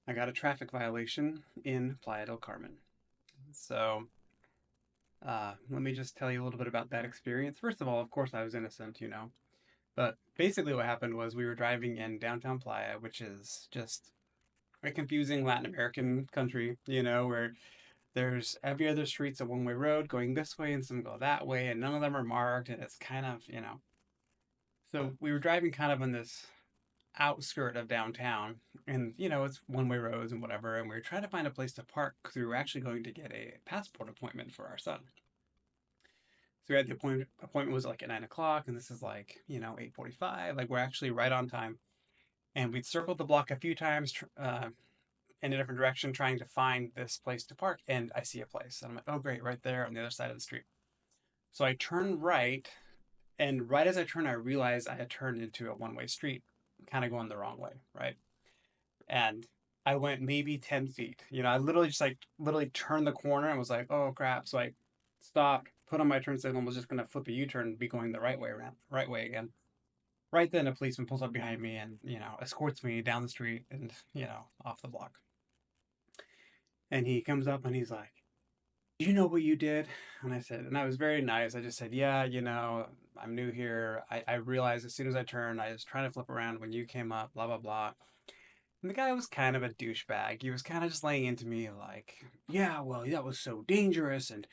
I got a traffic violation in Playa del Carmen. So, let me just tell you a little bit about that experience. First of all, of course, I was innocent. But basically, what happened was we were driving in downtown Playa, which is just a confusing Latin American country, where there's every other street's a one-way road going this way and some go that way, and none of them are marked, and it's kind of. So we were driving kind of on this outskirt of downtown, and it's one-way roads and whatever, and we were trying to find a place to park because we were actually going to get a passport appointment for our son. So we had the appointment was like at 9 o'clock, and this is like 8:45. Like we're actually right on time, and we'd circled the block a few times in a different direction trying to find this place to park, and I see a place, and I'm like, oh great, right there on the other side of the street. So I turn right, and right as I turn, I realize I had turned into a one-way street, kind of going the wrong way, right? And I went maybe 10 feet. I literally just like literally turned the corner and was like, oh crap. So I stopped, put on my turn signal, and was just gonna flip a U-turn and be going the right way around, right way again. Right then, a policeman pulls up behind me and escorts me down the street and off the block. And he comes up and he's like, do you know what you did? And I said, and I was very nice. I just said, yeah, I'm new here. I realized as soon as I turned, I was trying to flip around when you came up, blah, blah, blah. And the guy was kind of a douchebag. He was kind of just laying into me like, yeah, well, that was so dangerous. And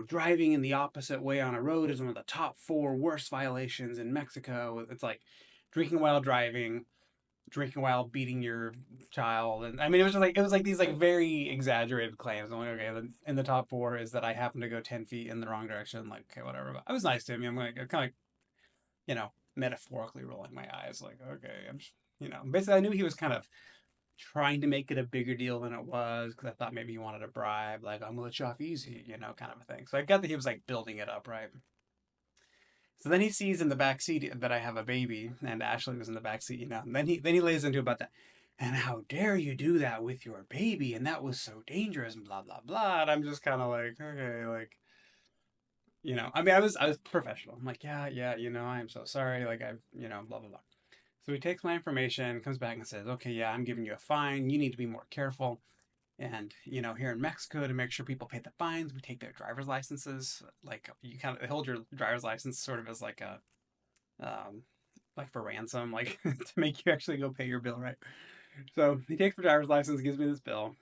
driving in the opposite way on a road is one of the top four worst violations in Mexico. It's like drinking while driving, drinking while beating your child. And I mean, it was like these like very exaggerated claims. I'm like, okay, in the top four is that I happen to go 10 feet in the wrong direction. Like, okay, whatever. But I was nice to him. I'm like, kind of, metaphorically rolling my eyes, like, okay, basically, I knew he was kind of trying to make it a bigger deal than it was because I thought maybe he wanted a bribe, like I'm gonna let you off easy, kind of a thing. So I got that he was like building it up, right? So then he sees in the back seat that I have a baby, and Ashley was in the back seat. And then he lays into about that. And how dare you do that with your baby? And that was so dangerous, and blah blah blah. And I'm just kind of like, okay, like. I mean, I was professional. I'm like, yeah, I am so sorry. Like blah blah blah. So he takes my information, comes back and says, okay, yeah, I'm giving you a fine. You need to be more careful. And here in Mexico, to make sure people pay the fines, we take their driver's licenses. Like you kind of hold your driver's license sort of as like for ransom, like to make you actually go pay your bill, right? So he takes my driver's license, gives me this bill,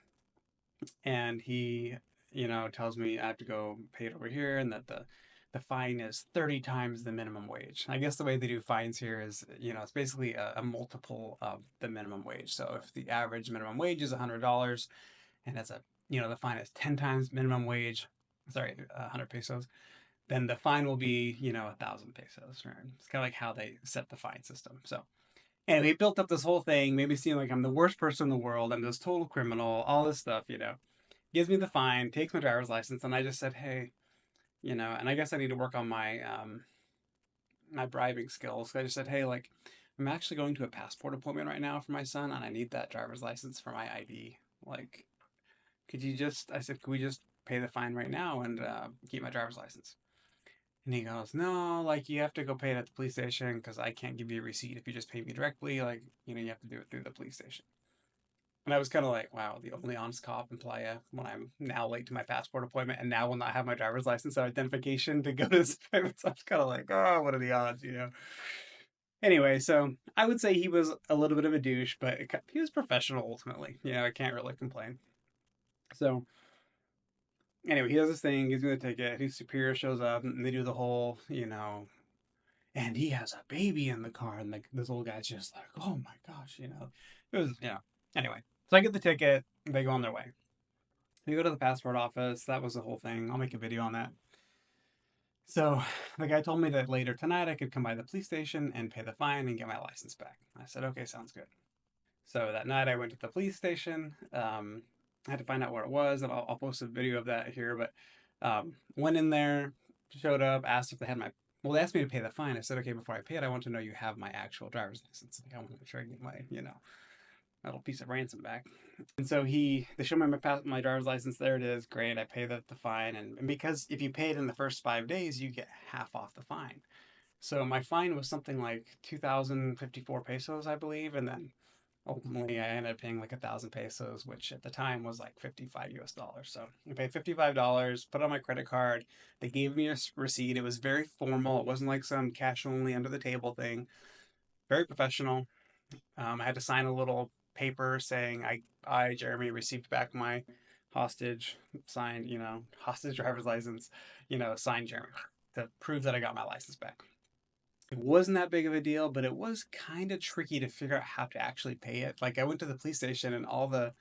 and he tells me I have to go pay it over here, and that the fine is 30 times the minimum wage. I guess the way they do fines here is it's basically a multiple of the minimum wage. So if the average minimum wage is $100, and the fine is 10 times minimum wage, sorry, 100 pesos, then the fine will be 1,000 pesos. Right? It's kind of like how they set the fine system. So anyway, he built up this whole thing, made me seem like I'm the worst person in the world. I'm this total criminal, all this stuff. Gives me the fine, takes my driver's license, and I just said, hey, and I guess I need to work on my bribing skills. So I just said, hey, like, I'm actually going to a passport appointment right now for my son, and I need that driver's license for my ID. Like, I said, could we just pay the fine right now and keep my driver's license? And he goes, no, like, you have to go pay it at the police station because I can't give you a receipt if you just pay me directly. Like, you have to do it through the police station. And I was kind of like, wow, the only honest cop in Playa when I'm now late to my passport appointment and now will not have my driver's license or identification to go to this appointment. So I was kind of like, oh, what are the odds? Anyway, so I would say he was a little bit of a douche, but he was professional ultimately. I can't really complain. So anyway, he does this thing, gives me the ticket. His superior shows up, and they do the whole, and he has a baby in the car, and like this old guy's just like, oh my gosh. It was. Anyway, so I get the ticket. They go on their way. They go to the passport office. That was the whole thing. I'll make a video on that. So the guy told me that later tonight I could come by the police station and pay the fine and get my license back. I said, okay, sounds good. So that night I went to the police station. I had to find out where it was, and I'll post a video of that here. But went in there, showed up, asked if they had my. Well, they asked me to pay the fine. I said, okay, before I pay it, I want to know you have my actual driver's license. Like, I want to make sure I get my little piece of ransom back. And so they showed me my driver's license. There it is. Great. I pay the fine, and because if you pay it in the first 5 days, you get half off the fine. So my fine was something like 2,054 pesos, I believe, and then Ultimately, I ended up paying like 1,000 pesos, which at the time was like 55 US dollars. So I paid $55, put it on my credit card. They gave me a receipt. It was very formal. It wasn't like some cash only under the table thing. Very professional. I had to sign a little paper saying Jeremy, received back my hostage, signed, hostage driver's license, signed Jeremy to prove that I got my license back. It wasn't that big of a deal, but it was kind of tricky to figure out how to actually pay it. Like I went to the police station and all the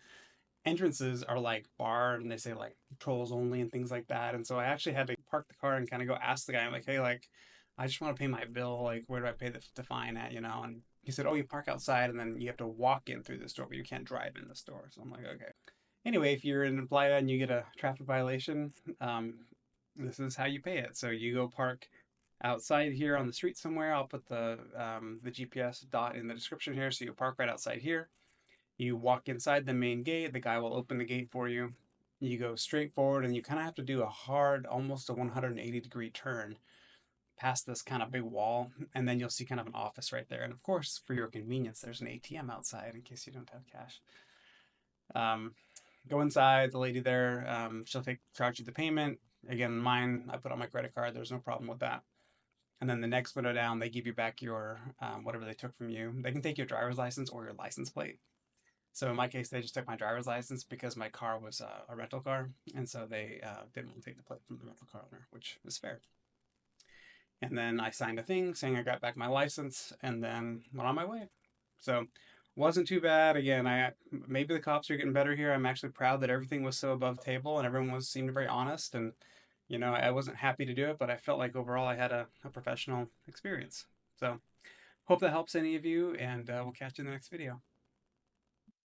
entrances are like barred and they say like patrols only and things like that. And so I actually had to park the car and kind of go ask the guy, I'm like, hey, like, I just want to pay my bill. Like, where do I pay the fine at? And he said, oh, you park outside and then you have to walk in through the store, but you can't drive in the store. So I'm like, okay. Anyway, if you're in Playa and you get a traffic violation, um, this is how you pay it. So you go park outside here on the street somewhere. I'll put the GPS dot in the description here. So you park right outside here. You walk inside the main gate. The guy will open the gate for you. You go straight forward, and you kind of have to do a hard, almost a 180-degree turn past this kind of big wall, and then you'll see kind of an office right there. And of course, for your convenience, there's an ATM outside in case you don't have cash. Um, Go inside. The lady there, she'll charge you the payment. Again, mine, I put on my credit card. There's no problem with that. And then the next window down, they give you back your whatever they took from you. They can take your driver's license or your license plate. So in my case, they just took my driver's license because my car was a rental car, and so they didn't want to take the plate from the rental car owner, which is fair. And then I signed a thing saying I got back my license, and then went on my way. So wasn't too bad. Again, I maybe the cops are getting better here. I'm actually proud that everything was so above table and everyone seemed very honest. And I wasn't happy to do it, but I felt like overall I had a professional experience. So hope that helps any of you, and we'll catch you in the next video.